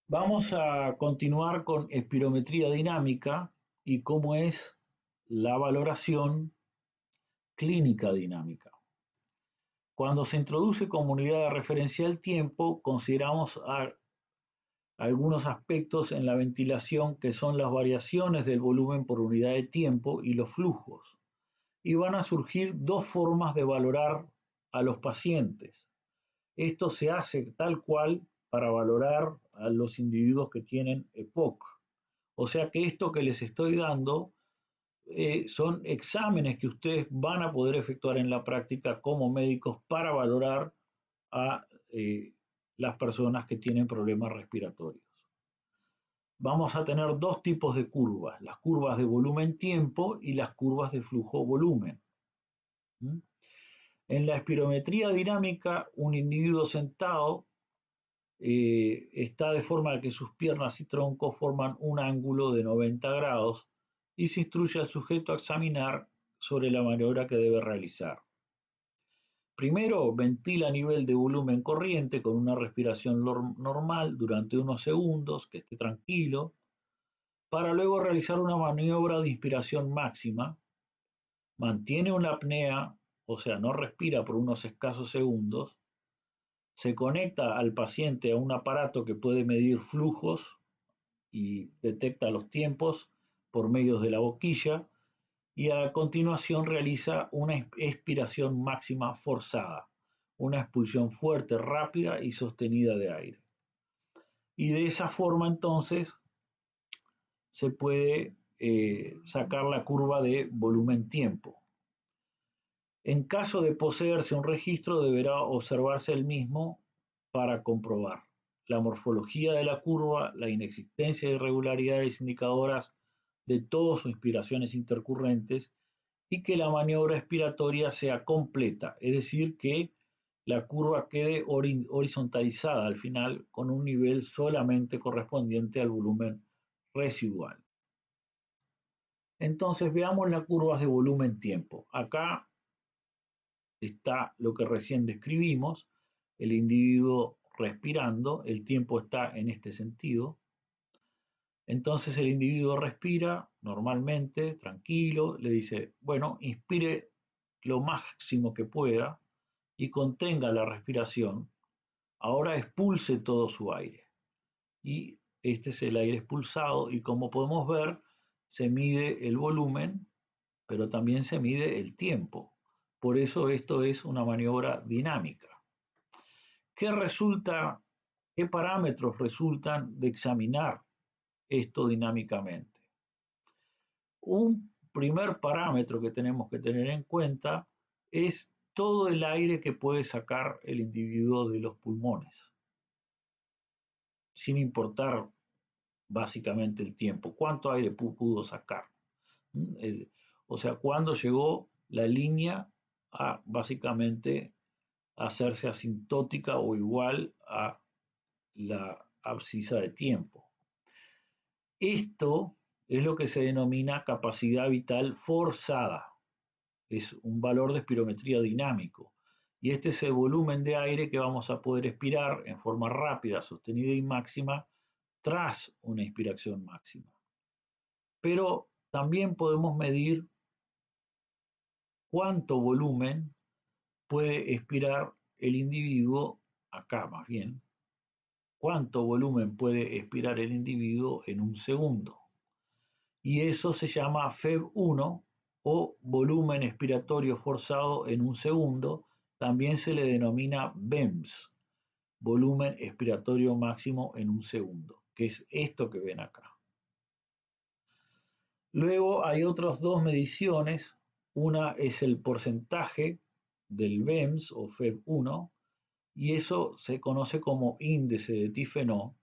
Vamos a continuar con espirometría dinámica y cómo es la valoración clínica dinámica. Cuando se introduce como unidad de referencia el tiempo, consideramos algunos aspectos en la ventilación que son las variaciones del volumen por unidad de tiempo y los flujos. Y van a surgir dos formas de valorar a los pacientes. Esto se hace tal cual para valorar a los individuos que tienen EPOC. O sea que esto que les estoy dando son exámenes que ustedes van a poder efectuar en la práctica como médicos para valorar a las personas que tienen problemas respiratorios. Vamos a tener dos tipos de curvas, las curvas de volumen-tiempo y las curvas de flujo-volumen. En la espirometría dinámica, un individuo sentado está de forma que sus piernas y tronco forman un ángulo de 90 grados y se instruye al sujeto a examinar sobre la maniobra que debe realizar. Primero, ventila a nivel de volumen corriente con una respiración normal durante unos segundos, que esté tranquilo, para luego realizar una maniobra de inspiración máxima. Mantiene una apnea, o sea, no respira por unos escasos segundos. Se conecta al paciente a un aparato que puede medir flujos y detecta los tiempos por medio de la boquilla y a continuación realiza una expiración máxima forzada, una expulsión fuerte, rápida y sostenida de aire. Y de esa forma entonces se puede sacar la curva de volumen-tiempo. En caso de poseerse un registro, deberá observarse el mismo para comprobar la morfología de la curva, la inexistencia de irregularidades indicadoras de todas sus inspiraciones intercurrentes y que la maniobra expiratoria sea completa, es decir, que la curva quede horizontalizada al final con un nivel solamente correspondiente al volumen residual. Entonces veamos las curvas de volumen-tiempo. Acá está lo que recién describimos, el individuo respirando, el tiempo está en este sentido. Entonces el individuo respira normalmente, tranquilo, le dice, bueno, inspire lo máximo que pueda y contenga la respiración. Ahora expulse todo su aire. Y este es el aire expulsado y como podemos ver, se mide el volumen, pero también se mide el tiempo. Por eso esto es una maniobra dinámica. ¿Qué resulta, qué parámetros resultan de examinar esto dinámicamente? Un primer parámetro que tenemos que tener en cuenta es todo el aire que puede sacar el individuo de los pulmones, sin importar básicamente el tiempo, cuánto aire pudo sacar. O sea, cuándo llegó la línea a básicamente hacerse asintótica o igual a la abscisa de tiempo. Esto es lo que se denomina capacidad vital forzada. Es un valor de espirometría dinámico. Y este es el volumen de aire que vamos a poder expirar en forma rápida, sostenida y máxima tras una inspiración máxima. Pero también podemos medir cuánto volumen puede expirar el individuo, acá más bien, cuánto volumen puede expirar el individuo en un segundo. Y eso se llama FEV1 o volumen expiratorio forzado en un segundo. También se le denomina BEMS, volumen expiratorio máximo en un segundo, que es esto que ven acá. Luego hay otras dos mediciones. Una es el porcentaje del BEMS o FEV1 y eso se conoce como índice de Tifenot,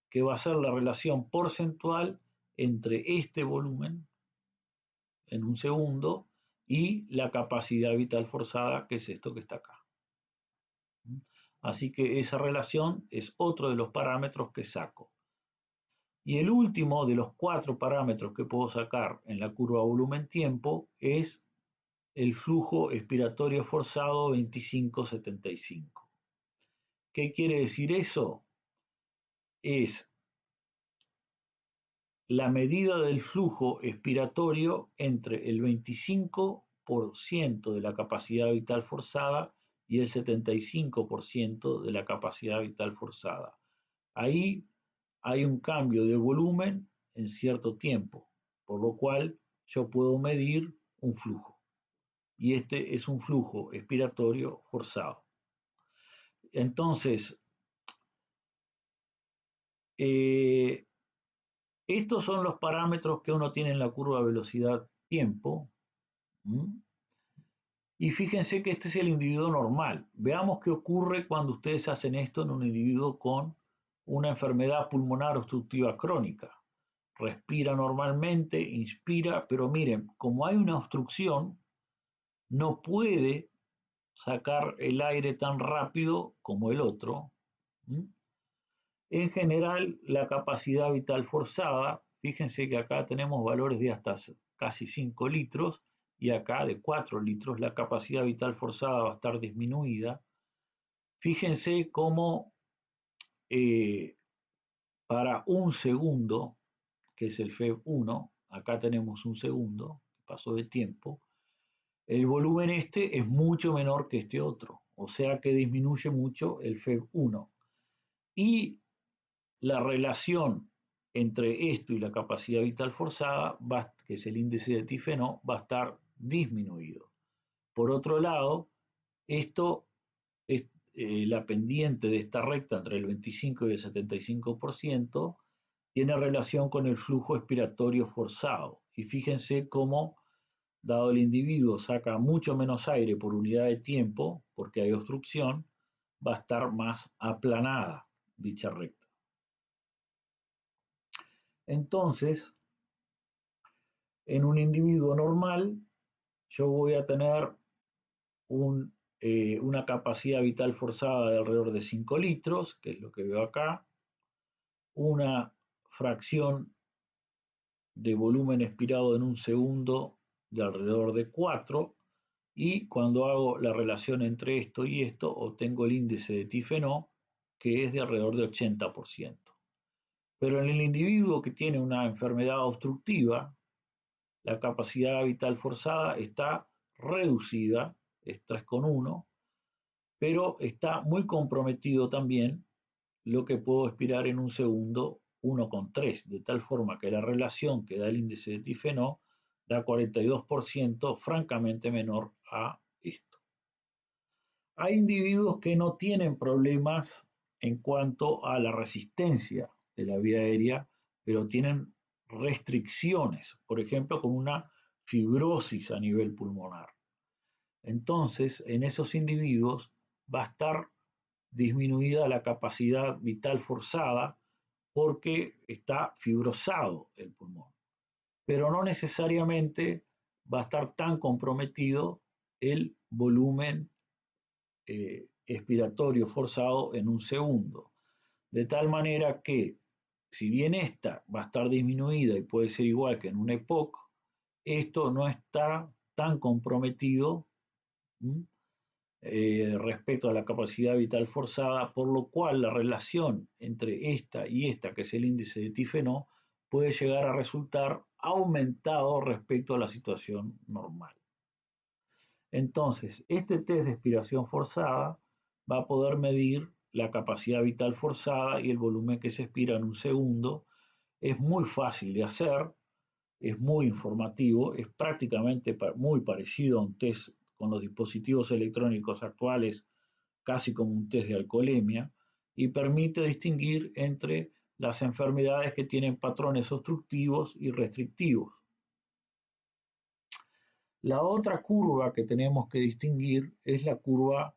que va a ser la relación porcentual entre este volumen en un segundo y la capacidad vital forzada, que es esto que está acá. Así que esa relación es otro de los parámetros que saco. Y el último de los 4 parámetros que puedo sacar en la curva volumen-tiempo es el flujo expiratorio forzado 25-75. ¿Qué quiere decir eso? Es la medida del flujo expiratorio entre el 25% de la capacidad vital forzada y el 75% de la capacidad vital forzada. Ahí hay un cambio de volumen en cierto tiempo, por lo cual yo puedo medir un flujo. Y este es un flujo expiratorio forzado. Entonces, estos son los parámetros que uno tiene en la curva velocidad-tiempo. Y fíjense que este es el individuo normal. Veamos qué ocurre cuando ustedes hacen esto en un individuo con una enfermedad pulmonar obstructiva crónica. Respira normalmente, inspira, pero miren, como hay una obstrucción, no puede sacar el aire tan rápido como el otro. En general, la capacidad vital forzada, fíjense que acá tenemos valores de hasta casi 5 litros y acá de 4 litros, la capacidad vital forzada va a estar disminuida. Fíjense cómo para un segundo, que es el FEV1, acá tenemos un segundo, paso de tiempo, el volumen este es mucho menor que este otro, o sea que disminuye mucho el FEV1. Y la relación entre esto y la capacidad vital forzada, que es el índice de Tifenó, va a estar disminuido. Por otro lado, esto es la pendiente de esta recta entre el 25 y el 75% tiene relación con el flujo expiratorio forzado. Y fíjense cómo, dado el individuo saca mucho menos aire por unidad de tiempo, porque hay obstrucción, va a estar más aplanada dicha recta. Entonces, en un individuo normal, yo voy a tener una capacidad vital forzada de alrededor de 5 litros, que es lo que veo acá, una fracción de volumen expirado en un segundo de alrededor de 4, y cuando hago la relación entre esto y esto, obtengo el índice de Tifenó, que es de alrededor de 80%. Pero en el individuo que tiene una enfermedad obstructiva, la capacidad vital forzada está reducida, es 3,1, pero está muy comprometido también lo que puedo expirar en un segundo, 1,3, de tal forma que la relación que da el índice de Tifenó da 42%, francamente menor a esto. Hay individuos que no tienen problemas en cuanto a la resistencia de la vía aérea, pero tienen restricciones, por ejemplo, con una fibrosis a nivel pulmonar. Entonces, en esos individuos va a estar disminuida la capacidad vital forzada porque está fibrosado el pulmón, pero no necesariamente va a estar tan comprometido el volumen expiratorio forzado en un segundo. De tal manera que, si bien esta va a estar disminuida y puede ser igual que en un EPOC, esto no está tan comprometido respecto a la capacidad vital forzada, por lo cual la relación entre esta y esta, que es el índice de Tifenó, puede llegar a resultar aumentado respecto a la situación normal. Entonces, este test de expiración forzada va a poder medir la capacidad vital forzada y el volumen que se expira en un segundo. Es muy fácil de hacer, es muy informativo, es prácticamente muy parecido a un test con los dispositivos electrónicos actuales, casi como un test de alcoholemia, y permite distinguir entre las enfermedades que tienen patrones obstructivos y restrictivos. La otra curva que tenemos que distinguir es la curva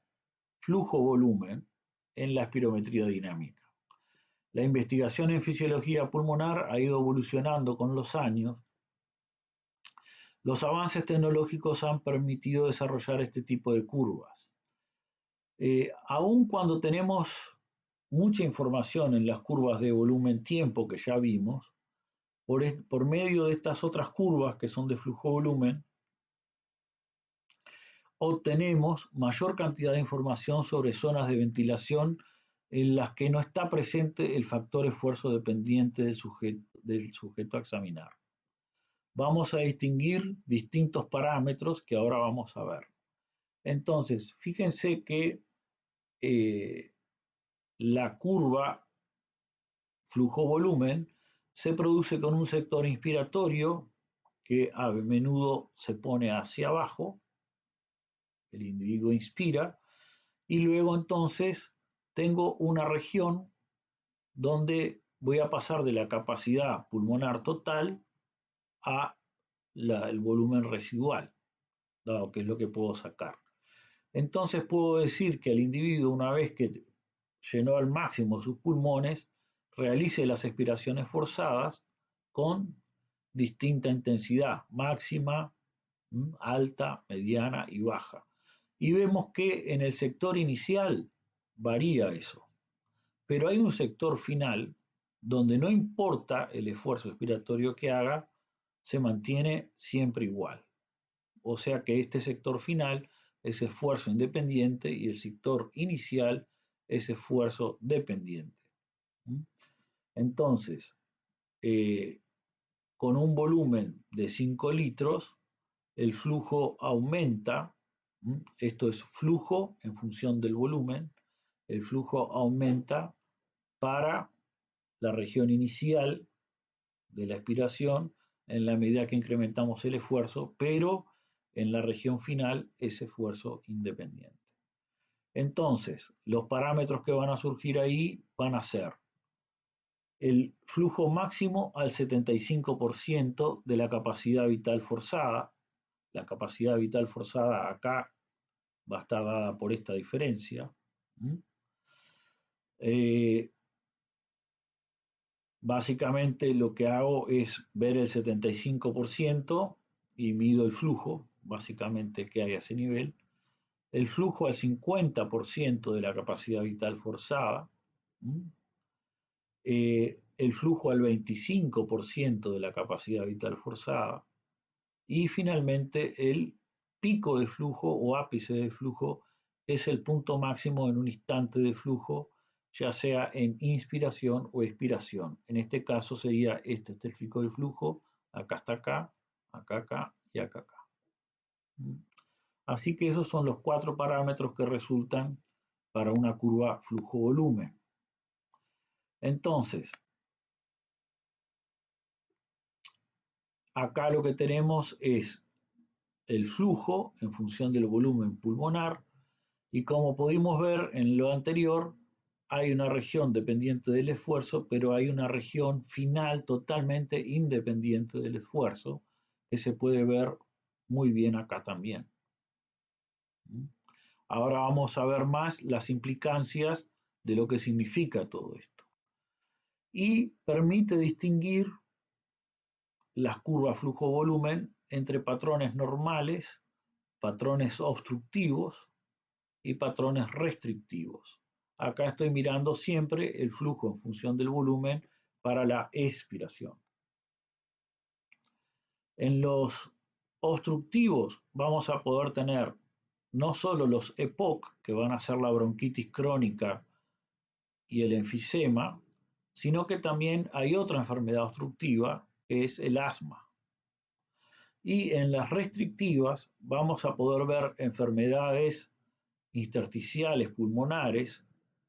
flujo-volumen en la espirometría dinámica. La investigación en fisiología pulmonar ha ido evolucionando con los años. Los avances tecnológicos han permitido desarrollar este tipo de curvas. Aun cuando tenemos mucha información en las curvas de volumen-tiempo que ya vimos, por medio de estas otras curvas que son de flujo-volumen, obtenemos mayor cantidad de información sobre zonas de ventilación en las que no está presente el factor esfuerzo dependiente del sujeto a examinar. Vamos a distinguir distintos parámetros que ahora vamos a ver. Entonces, fíjense que la curva flujo-volumen se produce con un sector inspiratorio que a menudo se pone hacia abajo, el individuo inspira, y luego entonces tengo una región donde voy a pasar de la capacidad pulmonar total a el volumen residual, dado que es lo que puedo sacar. Entonces puedo decir que el individuo, una vez que llenó al máximo sus pulmones, realice las expiraciones forzadas con distinta intensidad, máxima, alta, mediana y baja. Y vemos que en el sector inicial varía eso, pero hay un sector final donde no importa el esfuerzo expiratorio que haga, se mantiene siempre igual. O sea que este sector final es esfuerzo independiente y el sector inicial es esfuerzo dependiente. Entonces, con un volumen de 5 litros, el flujo aumenta, esto es flujo en función del volumen, el flujo aumenta para la región inicial de la expiración en la medida que incrementamos el esfuerzo, pero en la región final es esfuerzo independiente. Entonces, los parámetros que van a surgir ahí van a ser el flujo máximo al 75% de la capacidad vital forzada. La capacidad vital forzada acá va a estar dada por esta diferencia. Básicamente lo que hago es ver el 75% y mido el flujo, básicamente que hay a ese nivel. El flujo al 50% de la capacidad vital forzada. El flujo al 25% de la capacidad vital forzada. Y finalmente el pico de flujo o ápice de flujo es el punto máximo en un instante de flujo, ya sea en inspiración o expiración. En este caso sería este es el pico de flujo, acá está acá, acá, acá y acá, acá. Así que esos son los 4 parámetros que resultan para una curva flujo-volumen. Entonces, acá lo que tenemos es el flujo en función del volumen pulmonar y como pudimos ver en lo anterior, hay una región dependiente del esfuerzo, pero hay una región final totalmente independiente del esfuerzo que se puede ver muy bien acá también. Ahora vamos a ver más las implicancias de lo que significa todo esto. Y permite distinguir las curvas flujo-volumen entre patrones normales, patrones obstructivos y patrones restrictivos. Acá estoy mirando siempre el flujo en función del volumen para la expiración. En los obstructivos vamos a poder tener no solo los EPOC, que van a ser la bronquitis crónica y el enfisema, sino que también hay otra enfermedad obstructiva, que es el asma. Y en las restrictivas vamos a poder ver enfermedades intersticiales pulmonares,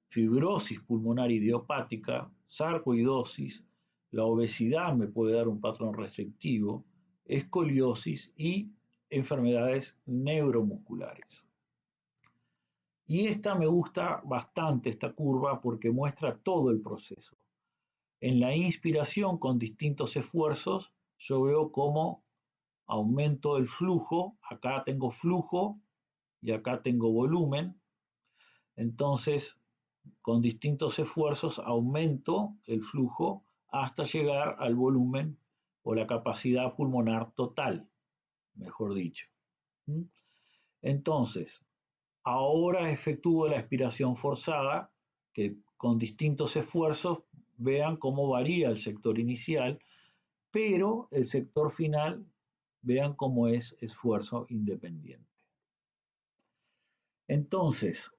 fibrosis pulmonar idiopática, sarcoidosis, la obesidad me puede dar un patrón restrictivo, escoliosis y enfermedades neuromusculares. Y esta me gusta bastante, esta curva, porque muestra todo el proceso. En la inspiración con distintos esfuerzos, yo veo cómo aumento el flujo, acá tengo flujo y acá tengo volumen. Entonces, con distintos esfuerzos aumento el flujo hasta llegar al volumen o la capacidad pulmonar total, mejor dicho. Entonces, ahora efectúo la expiración forzada, que con distintos esfuerzos vean cómo varía el sector inicial, pero el sector final vean cómo es esfuerzo independiente. Entonces,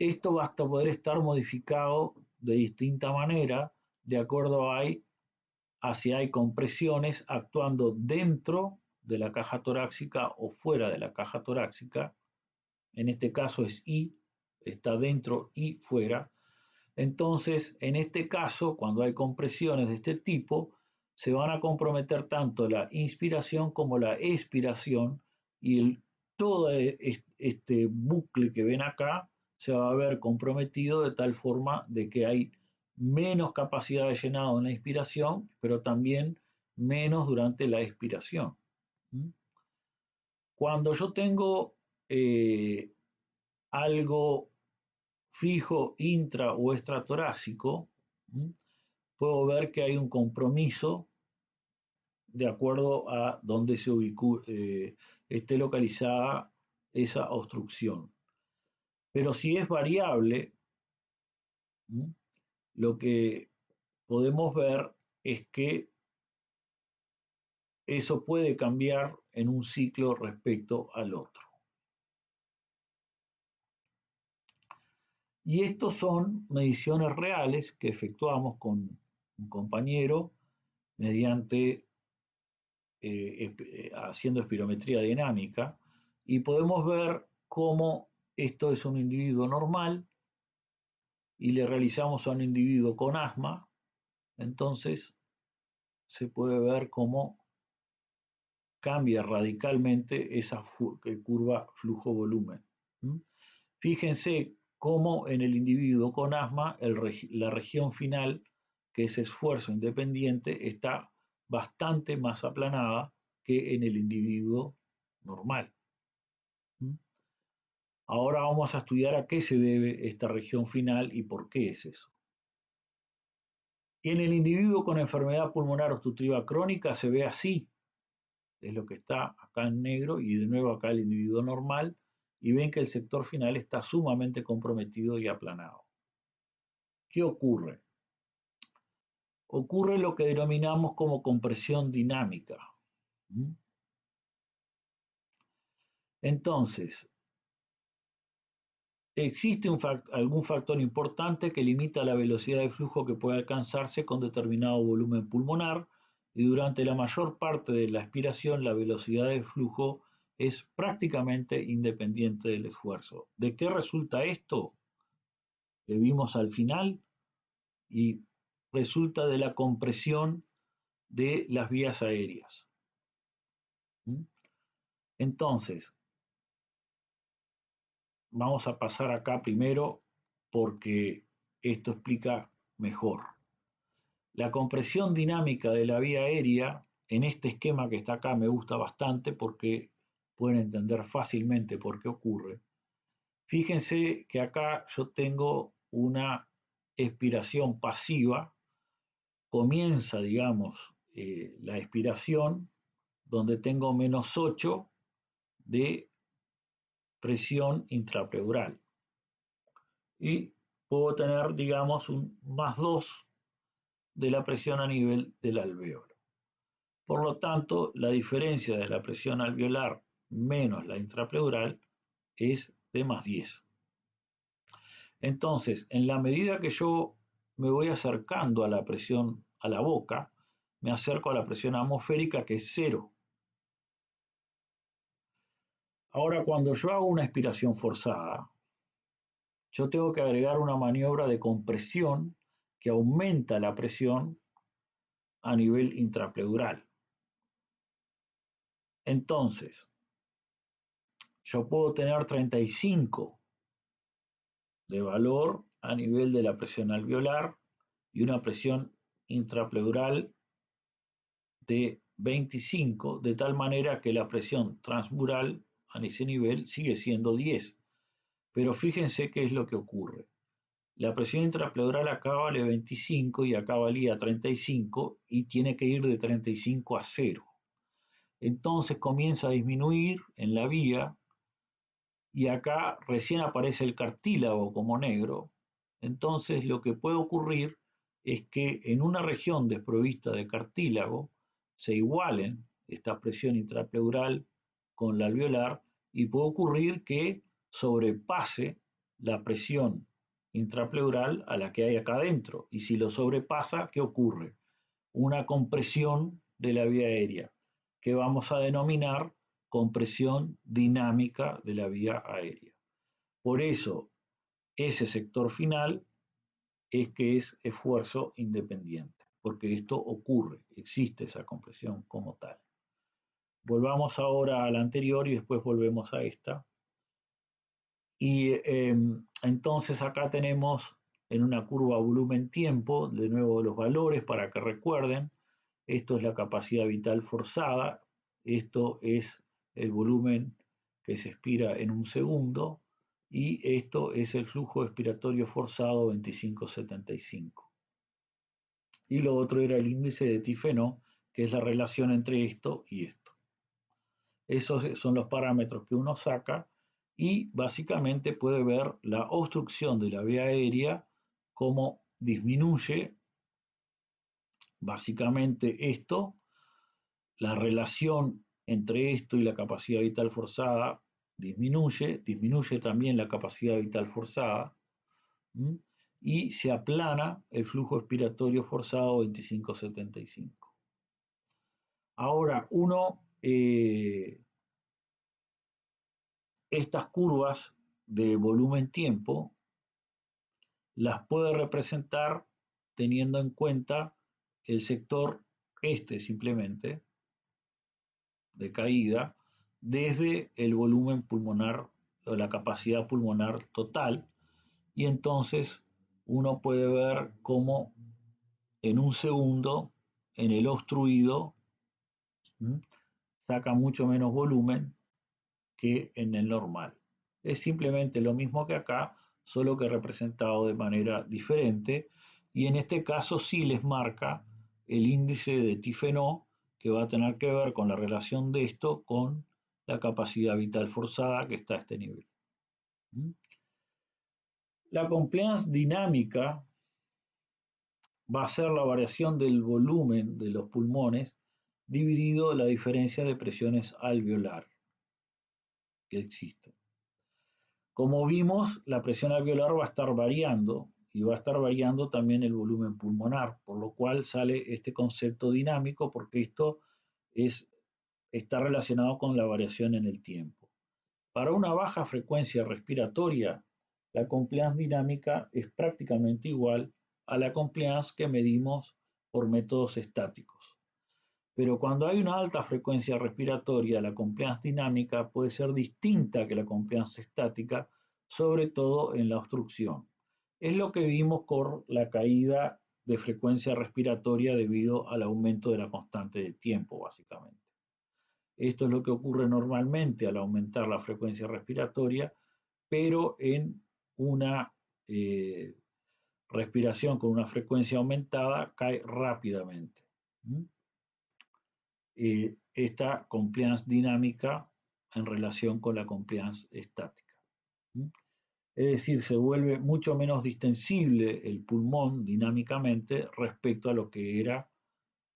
Esto va a poder estar modificado de distinta manera de acuerdo a si hay compresiones actuando dentro de la caja torácica o fuera de la caja torácica. En este caso es I, está dentro y fuera. Entonces, en este caso, cuando hay compresiones de este tipo, se van a comprometer tanto la inspiración como la expiración y todo este bucle que ven acá se va a ver comprometido de tal forma de que hay menos capacidad de llenado en la inspiración, pero también menos durante la expiración. Cuando yo tengo algo fijo intra o extratorácico, puedo ver que hay un compromiso de acuerdo a dónde se esté localizada esa obstrucción. Pero si es variable, lo que podemos ver es que eso puede cambiar en un ciclo respecto al otro. Y estos son mediciones reales que efectuamos con un compañero mediante haciendo espirometría dinámica y podemos ver cómo esto es un individuo normal y le realizamos a un individuo con asma, entonces se puede ver cómo cambia radicalmente esa curva flujo-volumen. Fíjense cómo en el individuo con asma la región final, que es esfuerzo independiente, está bastante más aplanada que en el individuo normal. Ahora vamos a estudiar a qué se debe esta región final y por qué es eso. En el individuo con enfermedad pulmonar obstructiva crónica se ve así, es lo que está acá en negro y de nuevo acá el individuo normal, y ven que el sector final está sumamente comprometido y aplanado. ¿Qué ocurre? Ocurre lo que denominamos como compresión dinámica. Entonces, existe algún factor importante que limita la velocidad de flujo que puede alcanzarse con determinado volumen pulmonar y durante la mayor parte de la expiración la velocidad de flujo es prácticamente independiente del esfuerzo. ¿De qué resulta esto? Que vimos al final y resulta de la compresión de las vías aéreas. Entonces, vamos a pasar acá primero porque esto explica mejor. La compresión dinámica de la vía aérea, en este esquema que está acá, me gusta bastante porque pueden entender fácilmente por qué ocurre. Fíjense que acá yo tengo una expiración pasiva, comienza, digamos, la expiración, donde tengo -8 de presión intrapleural. Y puedo tener, digamos, un +2 de la presión a nivel del alvéolo. Por lo tanto, la diferencia de la presión alveolar menos la intrapleural es de +10. Entonces, en la medida que yo me voy acercando a la presión a la boca, me acerco a la presión atmosférica, que es 0. Ahora, cuando yo hago una expiración forzada, yo tengo que agregar una maniobra de compresión que aumenta la presión a nivel intrapleural. Entonces, yo puedo tener 35 de valor a nivel de la presión alveolar y una presión intrapleural de 25, de tal manera que la presión transmural a ese nivel sigue siendo 10. Pero fíjense qué es lo que ocurre. La presión intrapleural acá vale 25 y acá valía 35 y tiene que ir de 35 a 0. Entonces comienza a disminuir en la vía y acá recién aparece el cartílago como negro. Entonces lo que puede ocurrir es que en una región desprovista de cartílago se igualen esta presión intrapleural con la alveolar y puede ocurrir que sobrepase la presión intrapleural a la que hay acá adentro. Y si lo sobrepasa, ¿qué ocurre? Una compresión de la vía aérea, que vamos a denominar compresión dinámica de la vía aérea. Por eso, ese sector final es que es esfuerzo independiente, porque esto ocurre, existe esa compresión como tal. Volvamos ahora a la anterior y después volvemos a esta. Y entonces acá tenemos en una curva volumen-tiempo, de nuevo los valores para que recuerden. Esto es la capacidad vital forzada, esto es el volumen que se expira en un segundo y esto es el flujo expiratorio forzado 2575. Y lo otro era el índice de Tifenot, que es la relación entre esto y esto. Esos son los parámetros que uno saca y básicamente puede ver la obstrucción de la vía aérea, cómo disminuye básicamente esto, la relación entre esto y la capacidad vital forzada disminuye también la capacidad vital forzada, ¿m? Y se aplana el flujo expiratorio forzado 2575. Ahora, estas curvas de volumen-tiempo las puede representar teniendo en cuenta el sector simplemente de caída desde el volumen pulmonar o la capacidad pulmonar total, y entonces uno puede ver cómo en un segundo en el obstruido saca mucho menos volumen que en el normal. Es simplemente lo mismo que acá, solo que representado de manera diferente, y en este caso sí les marca el índice de Tifenot, que va a tener que ver con la relación de esto con la capacidad vital forzada que está a este nivel. La compliance dinámica va a ser la variación del volumen de los pulmones dividido la diferencia de presiones alveolar que existen. Como vimos, la presión alveolar va a estar variando y va a estar variando también el volumen pulmonar, por lo cual sale este concepto dinámico, porque esto está relacionado con la variación en el tiempo. Para una baja frecuencia respiratoria, la compliance dinámica es prácticamente igual a la compliance que medimos por métodos estáticos. Pero cuando hay una alta frecuencia respiratoria, la compliance dinámica puede ser distinta que la compliance estática, sobre todo en la obstrucción. Es lo que vimos con la caída de frecuencia respiratoria debido al aumento de la constante de tiempo, básicamente. Esto es lo que ocurre normalmente al aumentar la frecuencia respiratoria, pero en una respiración con una frecuencia aumentada cae rápidamente. Esta compliance dinámica en relación con la compliance estática. Es decir, se vuelve mucho menos distensible el pulmón dinámicamente respecto a lo que era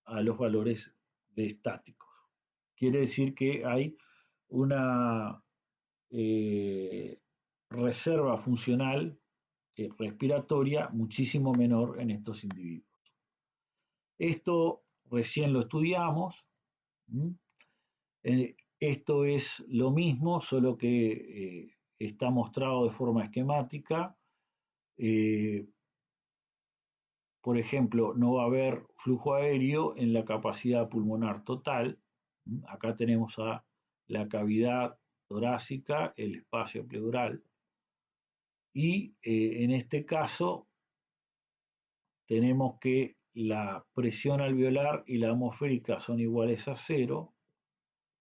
a los valores de estáticos. Quiere decir que hay una reserva funcional respiratoria muchísimo menor en estos individuos. Esto recién lo estudiamos. Esto es lo mismo, solo que está mostrado de forma esquemática. Por ejemplo, no va a haber flujo aéreo en la capacidad pulmonar total. Acá tenemos a la cavidad torácica, el espacio pleural. Y en este caso tenemos que la presión alveolar y la atmosférica son iguales a 0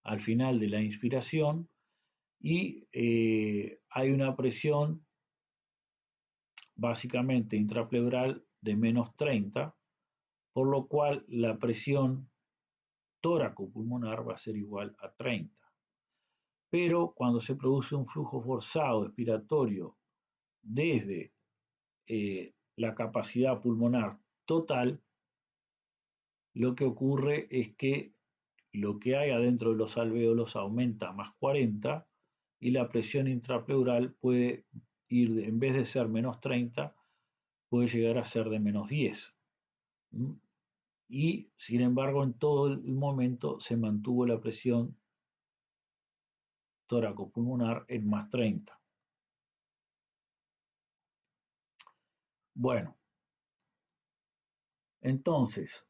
al final de la inspiración y hay una presión básicamente intrapleural de menos 30, por lo cual la presión tóraco-pulmonar va a ser igual a 30. Pero cuando se produce un flujo forzado expiratorio desde la capacidad pulmonar total, lo que ocurre es que lo que hay adentro de los alvéolos aumenta más 40 y la presión intrapleural puede en vez de ser menos 30, puede llegar a ser de menos 10. Y sin embargo, en todo el momento se mantuvo la presión tóraco-pulmonar en más 30. Bueno, entonces,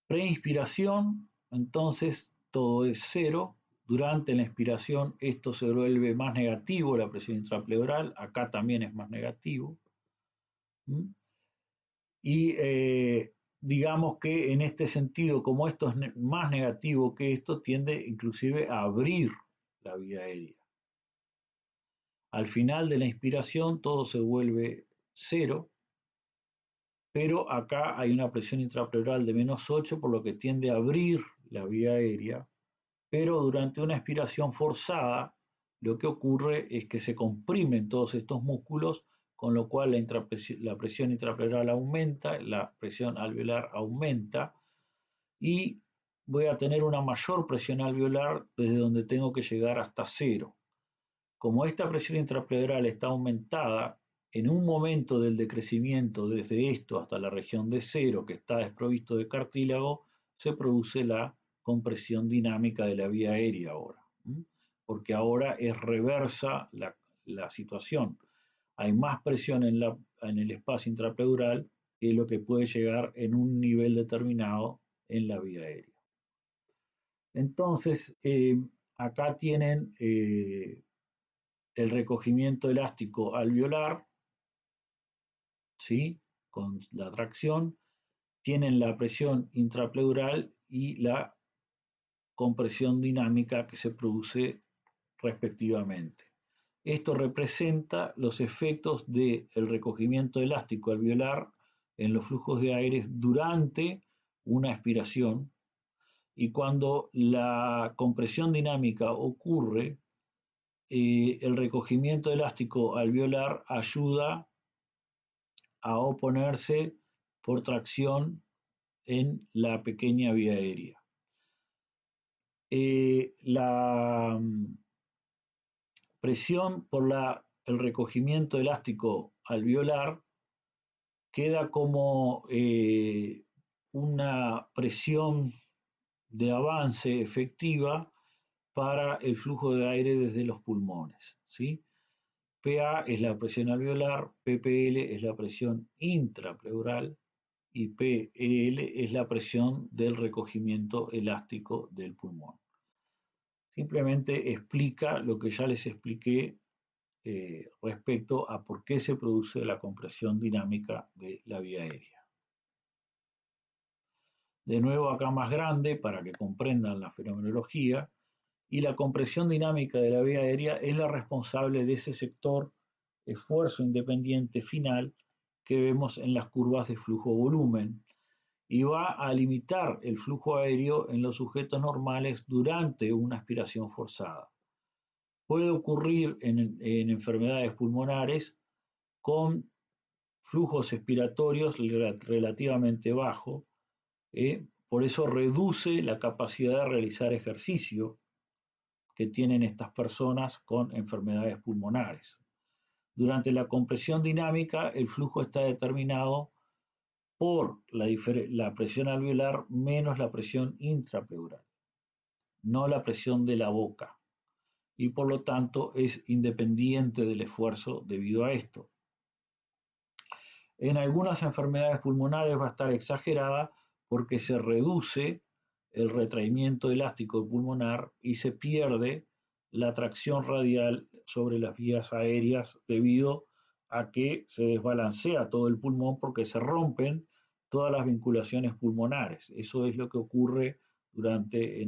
preinspiración, entonces todo es cero. Durante la inspiración esto se vuelve más negativo, la presión intrapleural, acá también es más negativo. Y digamos que en este sentido, como esto es más negativo que esto, tiende inclusive a abrir la vía aérea. Al final de la inspiración todo se vuelve cero, pero acá hay una presión intrapleural de menos 8, por lo que tiende a abrir la vía aérea, pero durante una expiración forzada lo que ocurre es que se comprimen todos estos músculos, con lo cual la presión intrapleural aumenta, la presión alveolar aumenta y voy a tener una mayor presión alveolar desde donde tengo que llegar hasta cero. Como esta presión intrapleural está aumentada, en un momento del decrecimiento desde esto hasta la región de cero, que está desprovisto de cartílago, se produce la compresión dinámica de la vía aérea ahora, porque ahora es reversa la situación. Hay más presión en el espacio intrapleural que lo que puede llegar en un nivel determinado en la vía aérea. Entonces, acá tienen el recogimiento elástico alveolar, ¿sí? Con la tracción, tienen la presión intrapleural y la compresión dinámica que se produce respectivamente. Esto representa los efectos del recogimiento elástico alveolar en los flujos de aire durante una expiración, y cuando la compresión dinámica ocurre, el recogimiento elástico alveolar ayuda a oponerse por tracción en la pequeña vía aérea. La presión por el recogimiento elástico alveolar queda como una presión de avance efectiva para el flujo de aire desde los pulmones, ¿sí? PA es la presión alveolar, PPL es la presión intrapleural y PEL es la presión del recogimiento elástico del pulmón. Simplemente explica lo que ya les expliqué respecto a por qué se produce la compresión dinámica de la vía aérea. De nuevo acá más grande para que comprendan la fenomenología, y la compresión dinámica de la vía aérea es la responsable de ese sector esfuerzo independiente final que vemos en las curvas de flujo-volumen, y va a limitar el flujo aéreo en los sujetos normales durante una aspiración forzada. Puede ocurrir en enfermedades pulmonares con flujos expiratorios relativamente bajos, por eso reduce la capacidad de realizar ejercicio que tienen estas personas con enfermedades pulmonares. Durante la compresión dinámica, el flujo está determinado por la presión alveolar menos la presión intrapleural, no la presión de la boca, y por lo tanto es independiente del esfuerzo debido a esto. En algunas enfermedades pulmonares va a estar exagerada porque se reduce el retraimiento elástico pulmonar y se pierde la tracción radial sobre las vías aéreas debido a que se desbalancea todo el pulmón porque se rompen todas las vinculaciones pulmonares. Eso es lo que ocurre durante